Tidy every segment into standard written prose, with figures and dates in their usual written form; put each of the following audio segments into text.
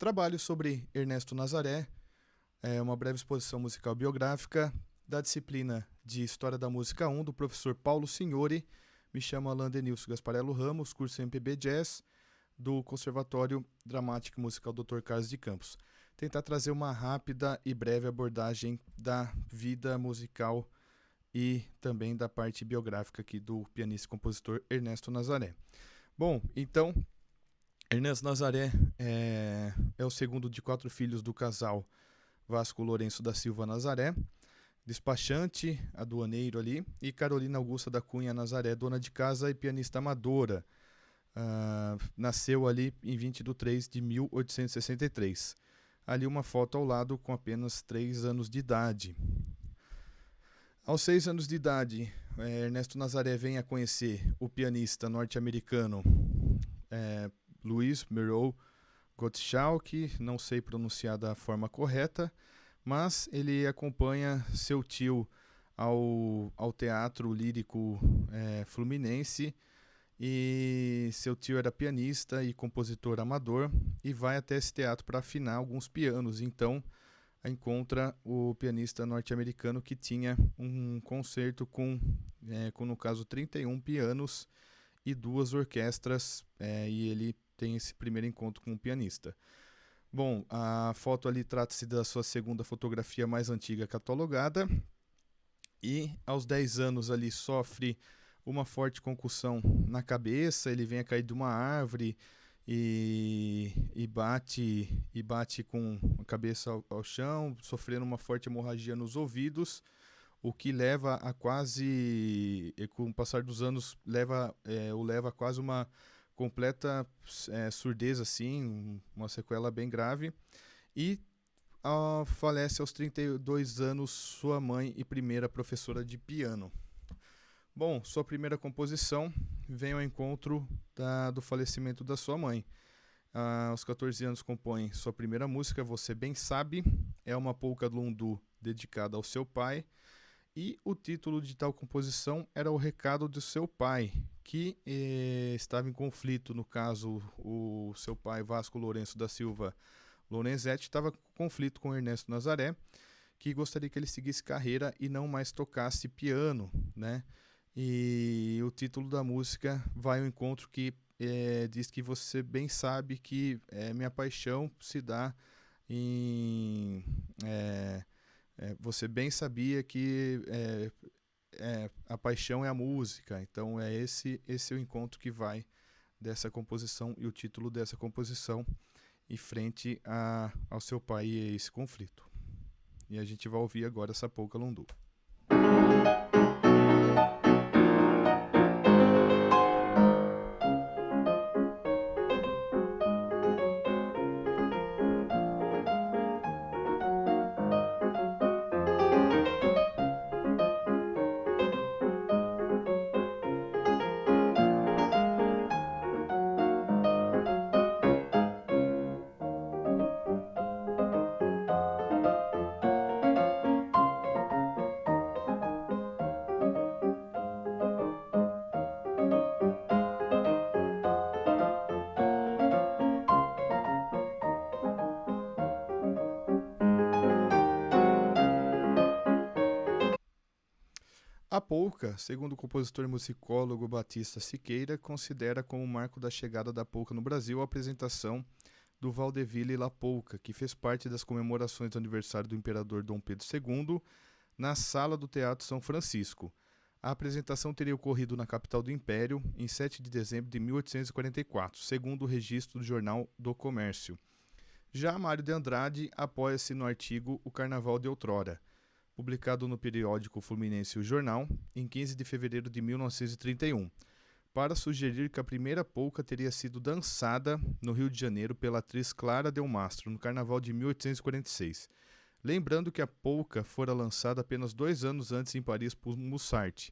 Trabalho sobre Ernesto Nazaré, é uma breve exposição musical biográfica da disciplina de História da Música 1 do professor Paulo Signori. Me chamo Alan Denilson Gasparello Ramos, curso MPB Jazz do Conservatório Dramático e Musical Dr. Carlos de Campos. Tentar trazer uma rápida e breve abordagem da vida musical e também da parte biográfica aqui do pianista e compositor Ernesto Nazaré. Bom, então, Ernesto Nazaré é o segundo de 4 filhos do casal Vasco Lourenço da Silva Nazaré, despachante, aduaneiro ali, e Carolina Augusta da Cunha Nazaré, dona de casa e pianista amadora. Nasceu ali em 20 de 3 de 1863. Ali uma foto ao lado com apenas 3 anos de idade. Aos 6 anos de idade, Ernesto Nazaré vem a conhecer o pianista norte-americano Louis Moreau Gottschalk, não sei pronunciar da forma correta, mas ele acompanha seu tio ao Teatro Lírico Fluminense, e seu tio era pianista e compositor amador e vai até esse teatro para afinar alguns pianos. Então encontra o pianista norte-americano que tinha um concerto com no caso 31 pianos e 2 orquestras, e ele tem esse primeiro encontro com o pianista. Bom, a foto ali trata-se da sua segunda fotografia mais antiga catalogada, e aos 10 anos ali sofre uma forte concussão na cabeça. Ele vem a cair de uma árvore e bate com a cabeça ao chão, sofrendo uma forte hemorragia nos ouvidos, o que leva a quase, com o passar dos anos, leva a quase uma completa surdez, assim, uma sequela bem grave. E falece aos 32 anos sua mãe e primeira professora de piano. Bom, sua primeira composição vem ao encontro do falecimento da sua mãe. Aos 14 anos compõe sua primeira música, Você Bem Sabe, é uma polca lundu dedicada ao seu pai, e o título de tal composição era O Recado do Seu Pai, que estava em conflito. No caso, o seu pai, Vasco Lourenço da Silva Lorenzetti, estava em conflito com Ernesto Nazaré, que gostaria que ele seguisse carreira e não mais tocasse piano, né? E o título da música vai ao encontro, que diz que você bem sabe que minha paixão se dá em... você bem sabia que a paixão é a música. Então esse é o encontro que vai dessa composição e o título dessa composição em frente ao seu pai e a esse conflito. E a gente vai ouvir agora essa polca lundu. A polca, segundo o compositor e musicólogo Batista Siqueira, considera como marco da chegada da polca no Brasil a apresentação do Vaudeville La Polka, que fez parte das comemorações do aniversário do imperador Dom Pedro II na sala do Teatro São Francisco. A apresentação teria ocorrido na capital do Império em 7 de dezembro de 1844, segundo o registro do Jornal do Comércio. Já Mário de Andrade apoia-se no artigo O Carnaval de Outrora, publicado no periódico Fluminense O Jornal, em 15 de fevereiro de 1931, para sugerir que a primeira polca teria sido dançada no Rio de Janeiro pela atriz Clara Del Mastro, no Carnaval de 1846. Lembrando que a polca fora lançada apenas 2 anos antes em Paris por Musart.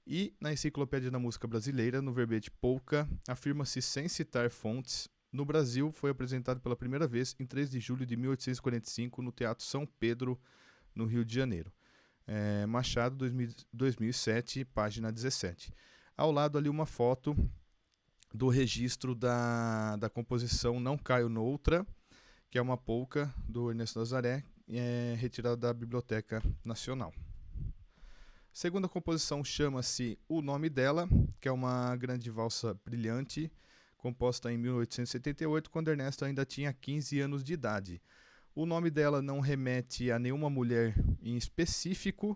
E na Enciclopédia da Música Brasileira, no verbete polca, afirma-se sem citar fontes: no Brasil foi apresentado pela primeira vez em 3 de julho de 1845 no Teatro São Pedro, no Rio de Janeiro. Machado, 2007, página 17. Ao lado ali uma foto do registro da composição Não Caio Noutra, que é uma polca do Ernesto Nazaré, retirada da Biblioteca Nacional. Segunda composição chama-se O Nome Dela, que é uma grande valsa brilhante, composta em 1878, quando Ernesto ainda tinha 15 anos de idade. O nome dela não remete a nenhuma mulher em específico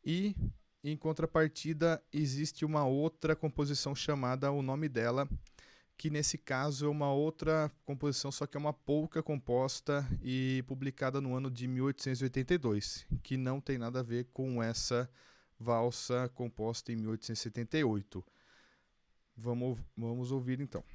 e, em contrapartida, existe uma outra composição chamada O Nome Dela, que nesse caso é uma outra composição, só que é uma polca composta e publicada no ano de 1882, que não tem nada a ver com essa valsa composta em 1878. Vamos ouvir então.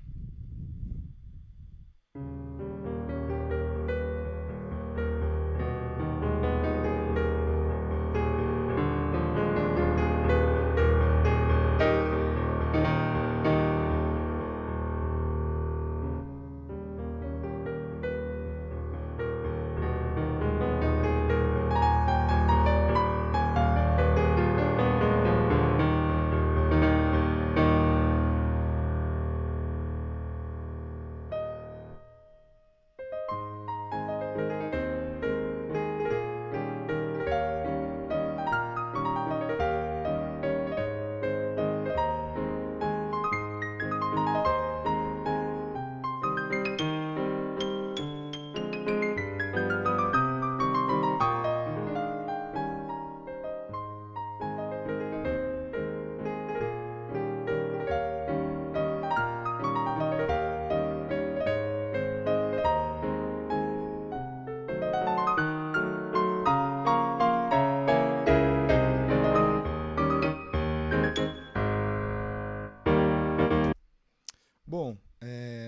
Bom,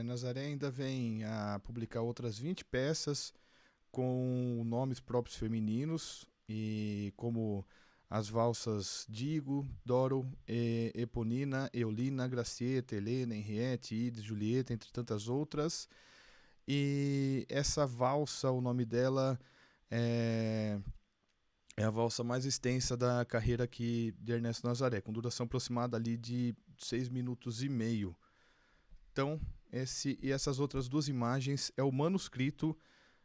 Nazaré ainda vem a publicar outras 20 peças com nomes próprios femininos, e como as valsas Digo, Doro, Eponina, Eulina, Gracieta, Helena, Henriette, Ides, Julieta, entre tantas outras. E essa valsa, o nome dela é a valsa mais extensa da carreira aqui de Ernesto Nazaré, com duração aproximada ali de 6 minutos e meio. Então, essas outras duas imagens é o manuscrito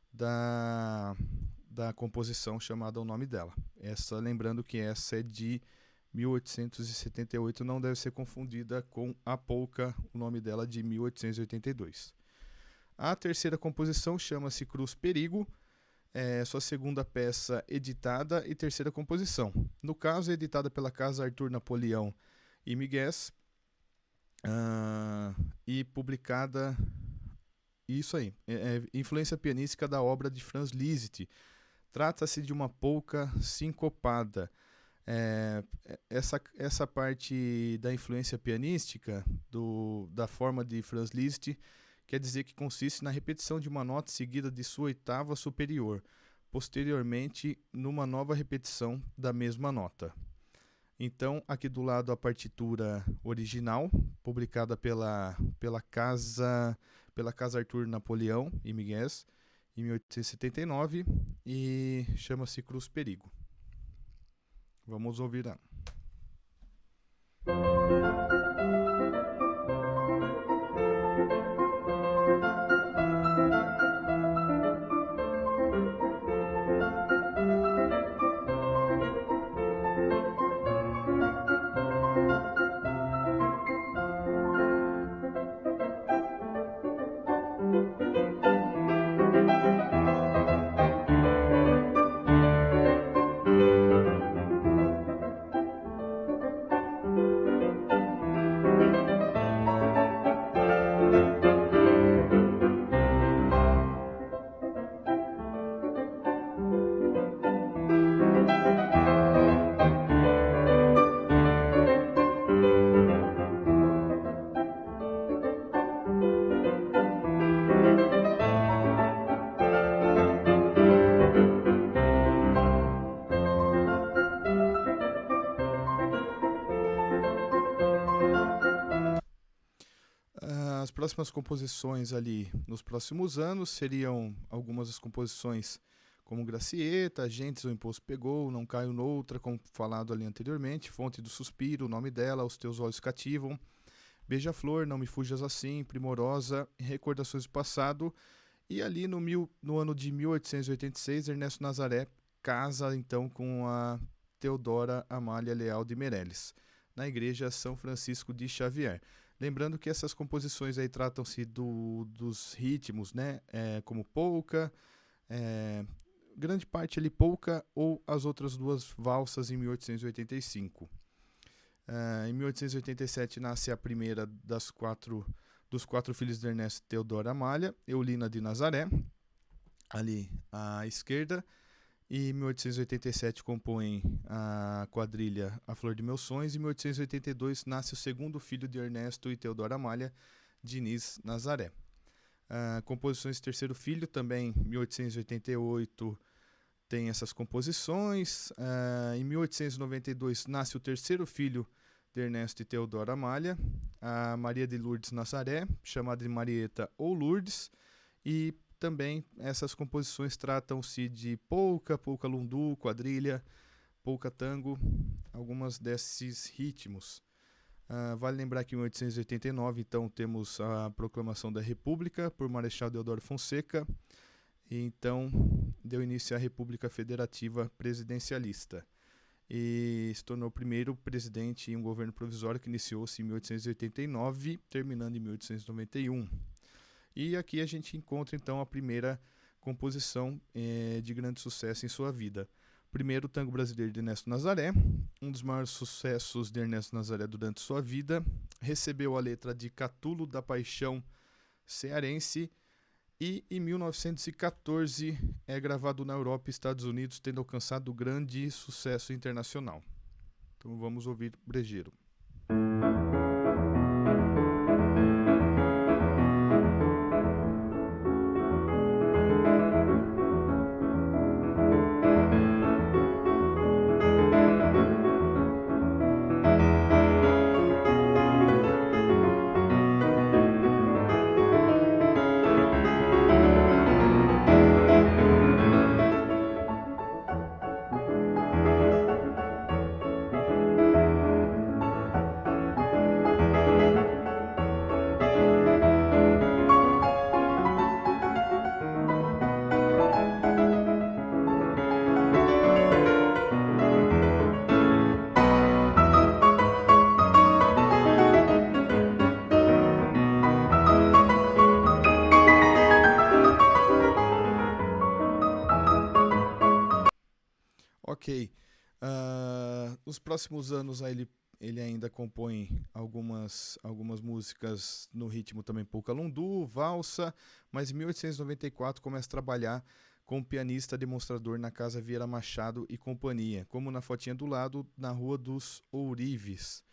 da composição chamada O Nome Dela. Lembrando que essa é de 1878, não deve ser confundida com a polca, o nome dela, de 1882. A terceira composição chama-se Cruz Perigo, sua segunda peça editada e terceira composição. No caso, é editada pela Casa Arthur Napoleão e Miguel, e publicada, isso aí, influência pianística da obra de Franz Liszt. Trata-se de uma polca sincopada. Essa parte da influência pianística da forma de Franz Liszt quer dizer que consiste na repetição de uma nota seguida de sua oitava superior, posteriormente numa nova repetição da mesma nota. Então, aqui do lado a partitura original, publicada pela Casa Arthur Napoleão e Miguel, em 1879, e chama-se Cruz Perigo. Vamos ouvir ela. As próximas composições ali nos próximos anos seriam algumas das composições como Gracieta, Gentes, o Impulso Pegou, Não Caio Noutra, como falado ali anteriormente, Fonte do Suspiro, O Nome Dela, Os Teus Olhos Cativam, Beija-Flor, Não Me Fujas Assim, Primorosa, Recordações do Passado E ali no ano de 1886, Ernesto Nazaré casa então com a Teodora Amália Leal de Meireles, na igreja São Francisco de Xavier. Lembrando que essas composições aí tratam-se dos ritmos, né? Como polca, grande parte ali polca, ou as outras duas valsas em 1885. Em 1887 nasce a primeira dos quatro filhos de Ernesto, Teodora Amália, Eulina de Nazaré, ali à esquerda. E em 1887 compõem a quadrilha A Flor de Meus Sonhos. E em 1882 nasce o segundo filho de Ernesto e Teodora Amália, Diniz Nazaré. Composições de terceiro filho também, em 1888 tem essas composições. Em 1892 nasce o terceiro filho de Ernesto e Teodora Amália, a Maria de Lourdes Nazaré, chamada de Marieta ou Lourdes, e também essas composições tratam-se de polca, polca lundu, quadrilha, polca tango, algumas desses ritmos. Vale lembrar que em 1889, então, temos a proclamação da República por Marechal Deodoro Fonseca, e então deu início à República Federativa Presidencialista. E se tornou o primeiro presidente em um governo provisório que iniciou-se em 1889, terminando em 1891. E aqui a gente encontra então a primeira composição de grande sucesso em sua vida. Primeiro, o tango brasileiro de Ernesto Nazaré, um dos maiores sucessos de Ernesto Nazaré durante sua vida. Recebeu a letra de Catulo da Paixão cearense e em 1914 é gravado na Europa e Estados Unidos, tendo alcançado grande sucesso internacional. Então vamos ouvir Brejeiro. Ok. Nos próximos anos aí ele ainda compõe algumas músicas no ritmo também polca lundu, valsa, mas em 1894 começa a trabalhar como pianista demonstrador na Casa Vieira Machado e Companhia, como na fotinha do lado, na Rua dos Ourives.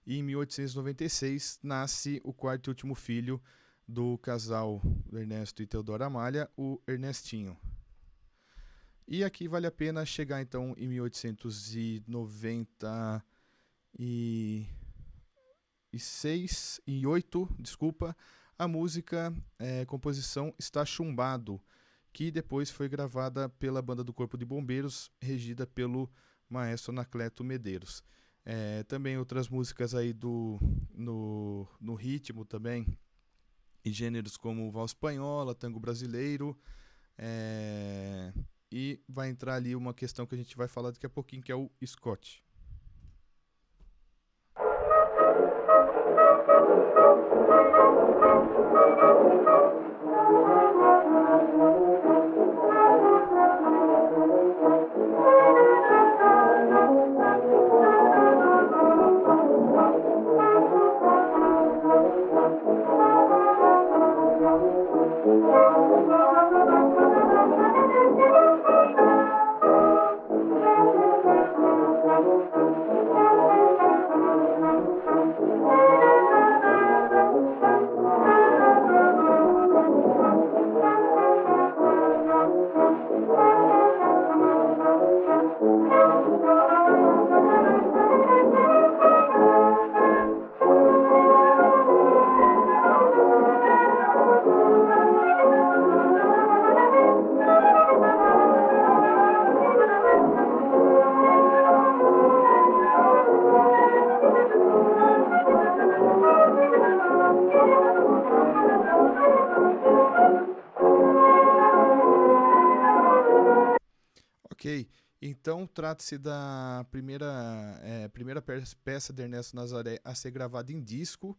E em 1896 nasce o quarto e último filho do casal Ernesto e Teodora Amália, o Ernestinho. E aqui vale a pena chegar então em 1898, a música composição Está Chumbado, que depois foi gravada pela Banda do Corpo de Bombeiros, regida pelo maestro Anacleto Medeiros. Também outras músicas aí no ritmo também, e gêneros como valsa espanhola, tango brasileiro, e vai entrar ali uma questão que a gente vai falar daqui a pouquinho, que é o Scott. Ok, então trata-se da primeira peça de Ernesto Nazaré a ser gravada em disco,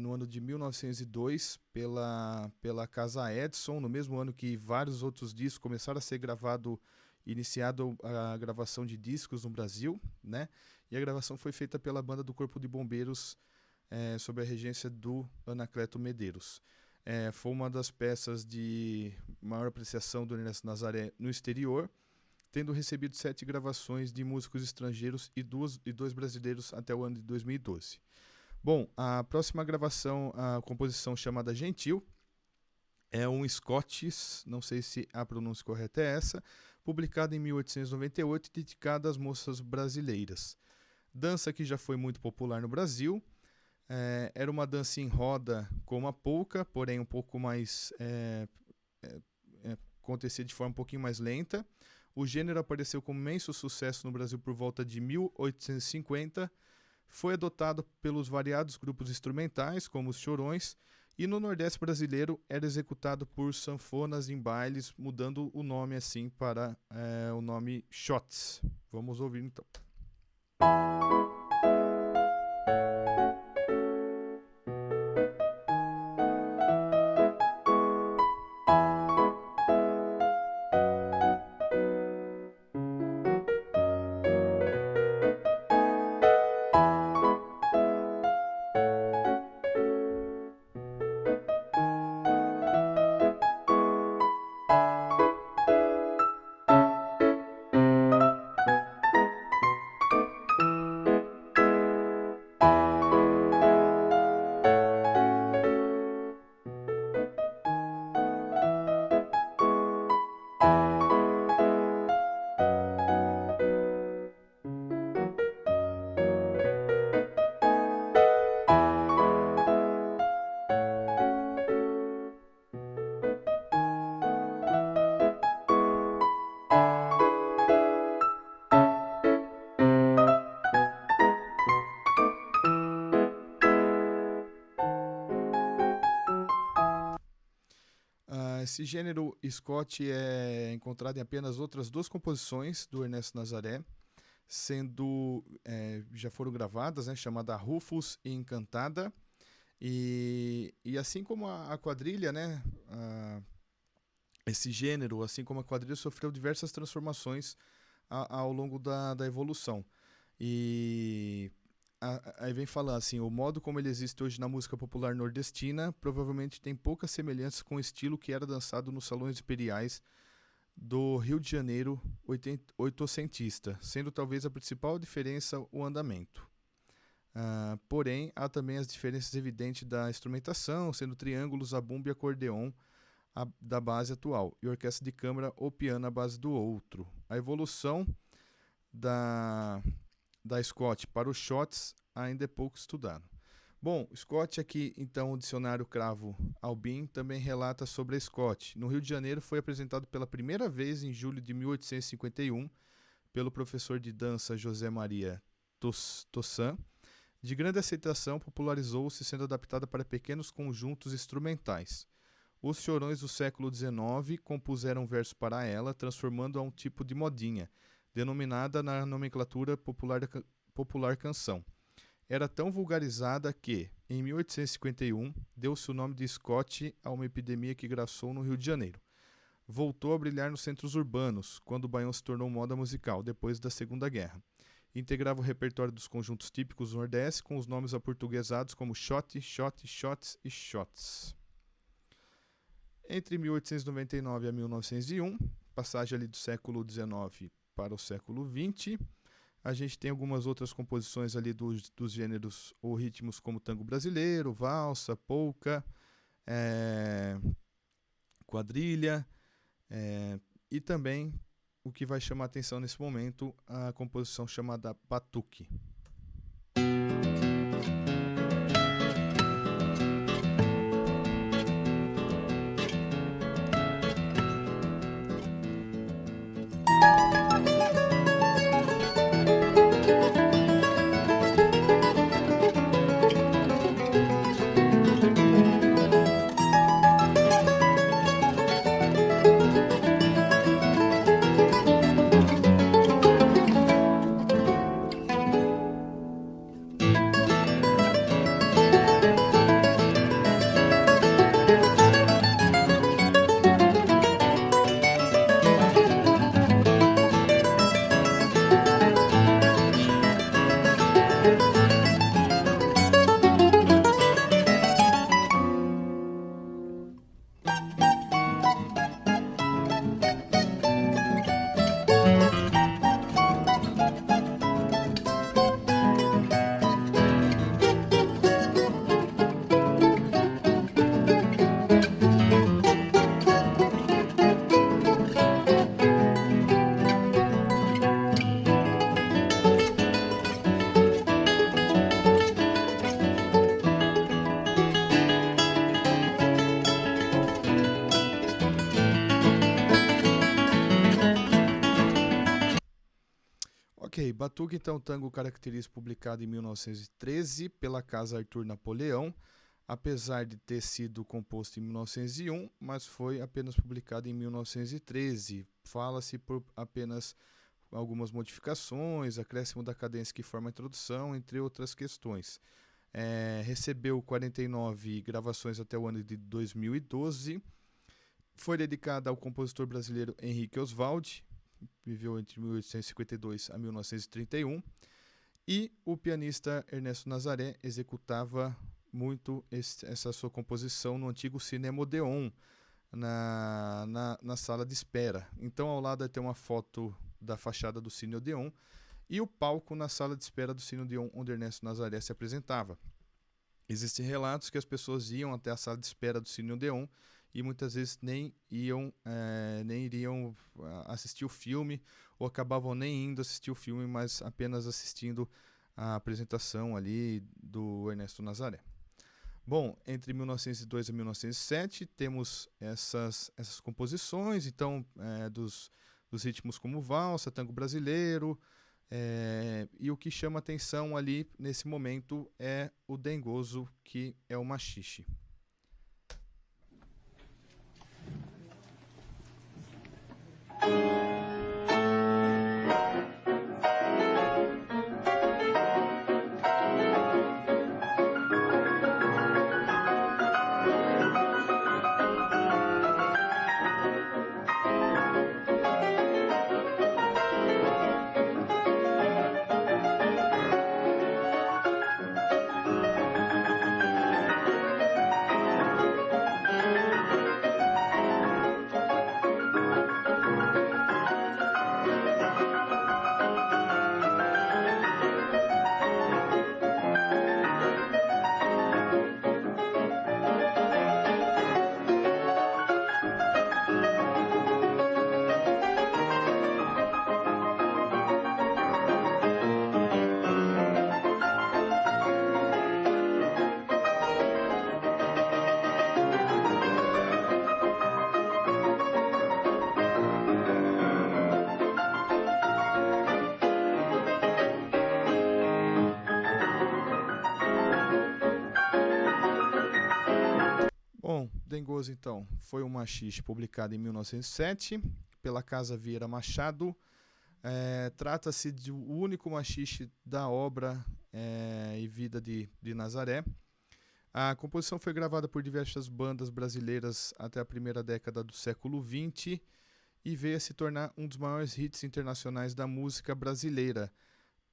no ano de 1902 pela Casa Edison, no mesmo ano que vários outros discos começaram a ser iniciado a gravação de discos no Brasil, né? E a gravação foi feita pela banda do Corpo de Bombeiros, sob a regência do Anacleto Medeiros. Foi uma das peças de maior apreciação do Ernesto Nazaré no exterior, tendo recebido 7 gravações de músicos estrangeiros e 2 brasileiros até o ano de 2012. Bom, a próxima gravação, a composição chamada Gentil, é um Scots, não sei se a pronúncia correta é essa, publicada em 1898 e dedicada às moças brasileiras. Dança que já foi muito popular no Brasil. Era uma dança em roda como a polca, porém um pouco mais acontecia de forma um pouquinho mais lenta. O gênero apareceu com imenso sucesso no Brasil por volta de 1850. Foi adotado pelos variados grupos instrumentais, como os chorões, e no Nordeste brasileiro era executado por sanfonas em bailes, mudando o nome assim para o nome shots. Vamos ouvir então. Esse gênero Scott é encontrado em apenas outras 2 composições do Ernesto Nazaré, sendo já foram gravadas, né, chamada Rufus e Encantada, e assim como a quadrilha, né, esse gênero, assim como a quadrilha, sofreu diversas transformações ao longo da evolução. E aí vem falando assim, o modo como ele existe hoje na música popular nordestina provavelmente tem poucas semelhanças com o estilo que era dançado nos salões imperiais do Rio de Janeiro oitocentista, sendo talvez a principal diferença o andamento. Porém, há também as diferenças evidentes da instrumentação, sendo triângulos, a bumba e acordeon da base atual, e orquestra de câmara ou piano à base do outro. A evolução da Scott para os shots ainda é pouco estudado. Bom, Scott aqui, então, o dicionário Cravo Albin também relata sobre a Scott. No Rio de Janeiro foi apresentado pela primeira vez em julho de 1851 pelo professor de dança José Maria Tossan. De grande aceitação, popularizou-se sendo adaptada para pequenos conjuntos instrumentais. Os chorões do século XIX compuseram versos para ela, transformando-a um tipo de modinha, denominada na nomenclatura popular canção. Era tão vulgarizada que, em 1851, deu-se o nome de Scott a uma epidemia que graçou no Rio de Janeiro. Voltou a brilhar nos centros urbanos, quando o baião se tornou moda musical, depois da Segunda Guerra. Integrava o repertório dos conjuntos típicos do Nordeste, com os nomes aportuguesados como shot, shot, shots e shots. Entre 1899 e 1901, passagem ali do século XIX para o século XX, a gente tem algumas outras composições ali dos gêneros ou ritmos como tango brasileiro, valsa, polca, quadrilha, e também o que vai chamar a atenção nesse momento, a composição chamada batuque. Ok, Batuque, então, tango característico, publicado em 1913 pela Casa Arthur Napoleão, apesar de ter sido composto em 1901, mas foi apenas publicado em 1913. Fala-se por apenas algumas modificações, acréscimo da cadência que forma a introdução, entre outras questões. Recebeu 49 gravações até o ano de 2012. Foi dedicada ao compositor brasileiro Henrique Oswald, viveu entre 1852 a 1931, e o pianista Ernesto Nazaré executava muito essa sua composição no antigo Cinema Odeon, na sala de espera. Então, ao lado tem uma foto da fachada do Cine Odeon e o palco na sala de espera do Cine Odeon, onde Ernesto Nazaré se apresentava. Existem relatos que as pessoas iam até a sala de espera do Cine Odeon e muitas vezes nem iriam assistir o filme, ou acabavam nem indo assistir o filme, mas apenas assistindo a apresentação ali do Ernesto Nazaré. Bom, entre 1902 e 1907 temos essas composições, então, dos ritmos como valsa, tango brasileiro, e o que chama atenção ali nesse momento é o dengoso, que é o machixe. Bom, dengoso, então, foi um machixe publicado em 1907 pela Casa Vieira Machado. Trata-se do único machixe da obra e vida de Nazaré. A composição foi gravada por diversas bandas brasileiras até a primeira década do século XX e veio a se tornar um dos maiores hits internacionais da música brasileira,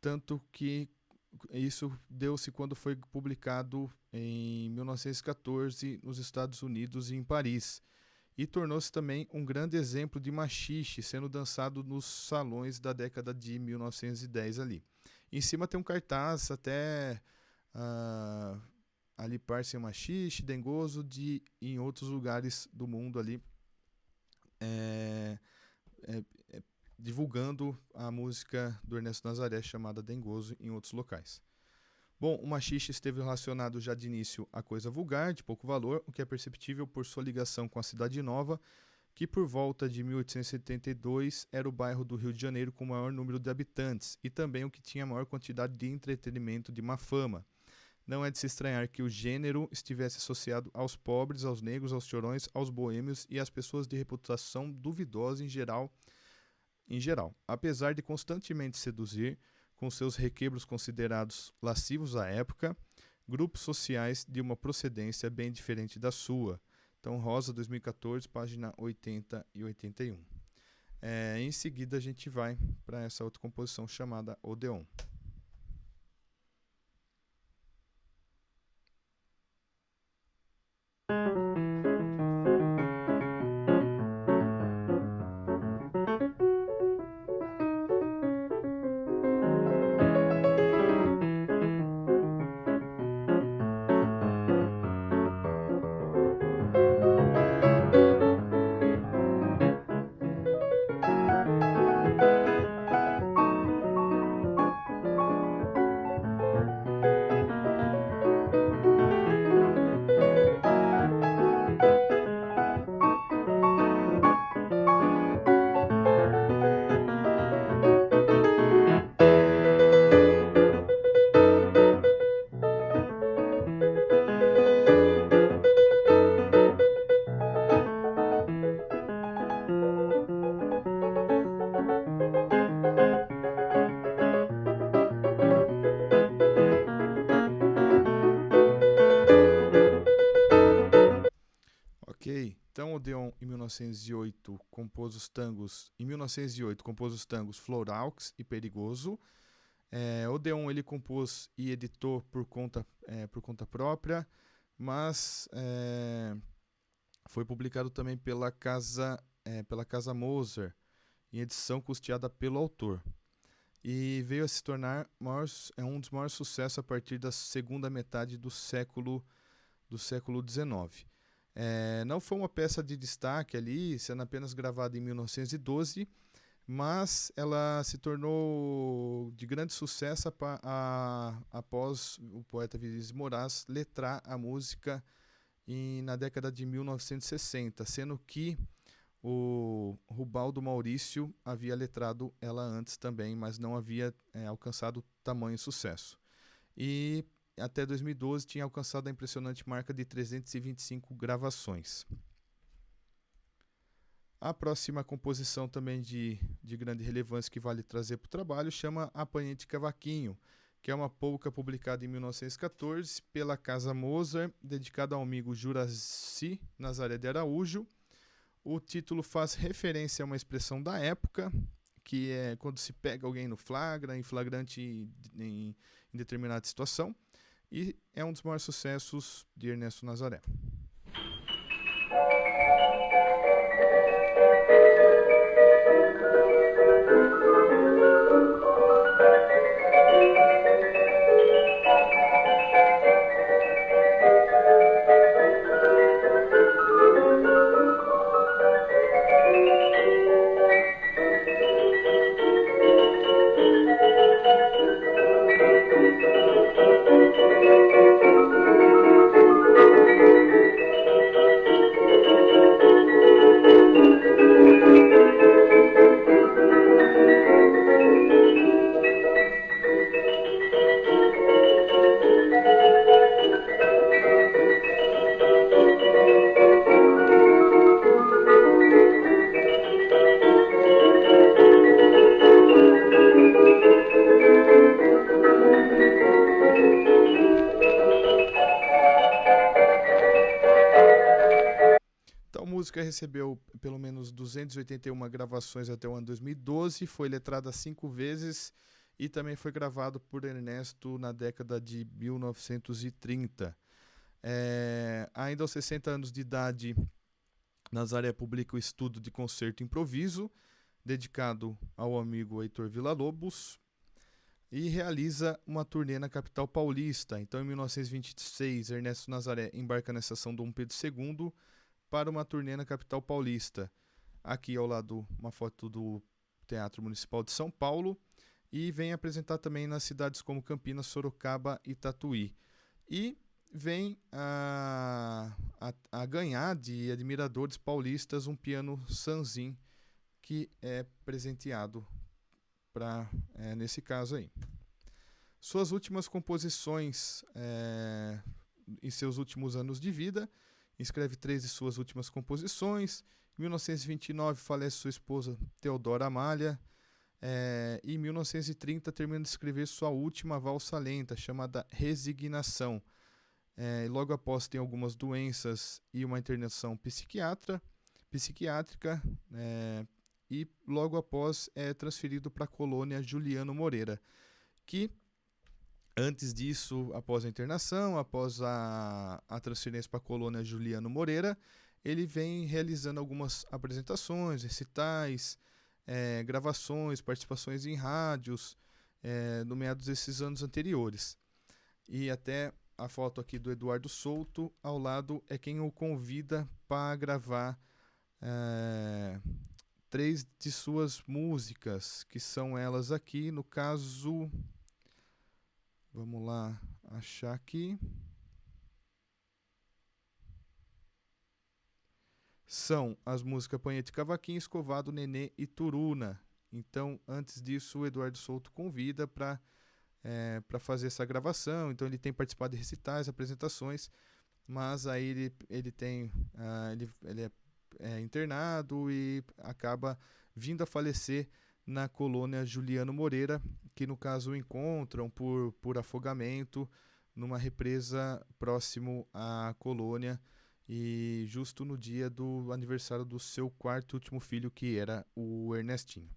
tanto que isso deu-se quando foi publicado em 1914 nos Estados Unidos e em Paris, e tornou-se também um grande exemplo de machixe, sendo dançado nos salões da década de 1910 ali. Em cima tem um cartaz até ali par-se machixe, dengoso, em outros lugares do mundo ali, divulgando a música do Ernesto Nazaré chamada Dengoso em outros locais. Bom, o machixe esteve relacionado já de início a coisa vulgar, de pouco valor, o que é perceptível por sua ligação com a Cidade Nova, que por volta de 1872 era o bairro do Rio de Janeiro com o maior número de habitantes e também o que tinha a maior quantidade de entretenimento de má fama. Não é de se estranhar que o gênero estivesse associado aos pobres, aos negros, aos chorões, aos boêmios e às pessoas de reputação duvidosa em geral. Apesar de constantemente seduzir, com seus requebros considerados lascivos à época, grupos sociais de uma procedência bem diferente da sua. Então, Rosa, 2014, página 80 e 81. Em seguida, a gente vai para essa outra composição chamada Odeon. Em 1908 compôs os tangos Floraux e Perigoso. Odeon ele compôs e editou por conta própria, mas foi publicado também pela Casa Moser, em edição custeada pelo autor. E veio a se tornar um dos maiores sucessos a partir da segunda metade do século XIX. Não foi uma peça de destaque ali, sendo apenas gravada em 1912, mas ela se tornou de grande sucesso após o poeta Vinícius de Moraes letrar a música na década de 1960, sendo que o Rubaldo Maurício havia letrado ela antes também, mas não havia alcançado tamanho sucesso. E até 2012 tinha alcançado a impressionante marca de 325 gravações. A próxima composição também de grande relevância que vale trazer para o trabalho chama Apanhante de Cavaquinho, que é uma polca publicada em 1914 pela Casa Moser, dedicada ao amigo Juraci Nazaré de Araújo. O título faz referência a uma expressão da época, que é quando se pega alguém no flagra, em flagrante em determinada situação, e é um dos maiores sucessos de Ernesto Nazaré. A música recebeu pelo menos 281 gravações até o ano 2012, foi letrada 5 vezes e também foi gravado por Ernesto na década de 1930. Ainda aos 60 anos de idade, Nazaré publica o estudo de concerto improviso, dedicado ao amigo Heitor Villa-Lobos, e realiza uma turnê na capital paulista. Então, em 1926, Ernesto Nazaré embarca na estação Dom Pedro II para uma turnê na capital paulista. Aqui ao lado uma foto do Teatro Municipal de São Paulo, e vem apresentar também nas cidades como Campinas, Sorocaba e Tatuí. E vem a ganhar de admiradores paulistas um piano Sanzin, que é presenteado nesse caso aí. Suas últimas composições em seus últimos anos de vida: escreve 3 de suas últimas composições. Em 1929 falece sua esposa Teodora Amália. Em 1930 termina de escrever sua última valsa lenta, chamada Resignação. E logo após tem algumas doenças e uma internação psiquiátrica. E logo após é transferido para a colônia Juliano Moreira, que antes disso, após a internação, após a transferência para a colônia Juliano Moreira, ele vem realizando algumas apresentações, recitais, gravações, participações em rádios, no meados desses anos anteriores. E até a foto aqui do Eduardo Souto, ao lado, é quem o convida para gravar 3 de suas músicas, que são elas aqui, no caso... Vamos lá achar aqui. São as músicas Apanhante de Cavaquinho, Escovado, Nenê e Turuna. Então, antes disso, o Eduardo Souto convida para fazer essa gravação. Então, ele tem participado de recitais, apresentações, mas aí ele é internado e acaba vindo a falecer na colônia Juliano Moreira, que no caso o encontram por afogamento numa represa próximo à colônia, e justo no dia do aniversário do seu quarto e último filho, que era o Ernestinho.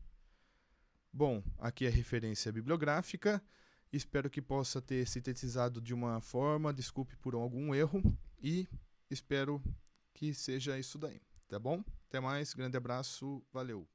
Bom, aqui é a referência bibliográfica. Espero que possa ter sintetizado de uma forma, desculpe por algum erro, e espero que seja isso daí, tá bom? Até mais, grande abraço, valeu!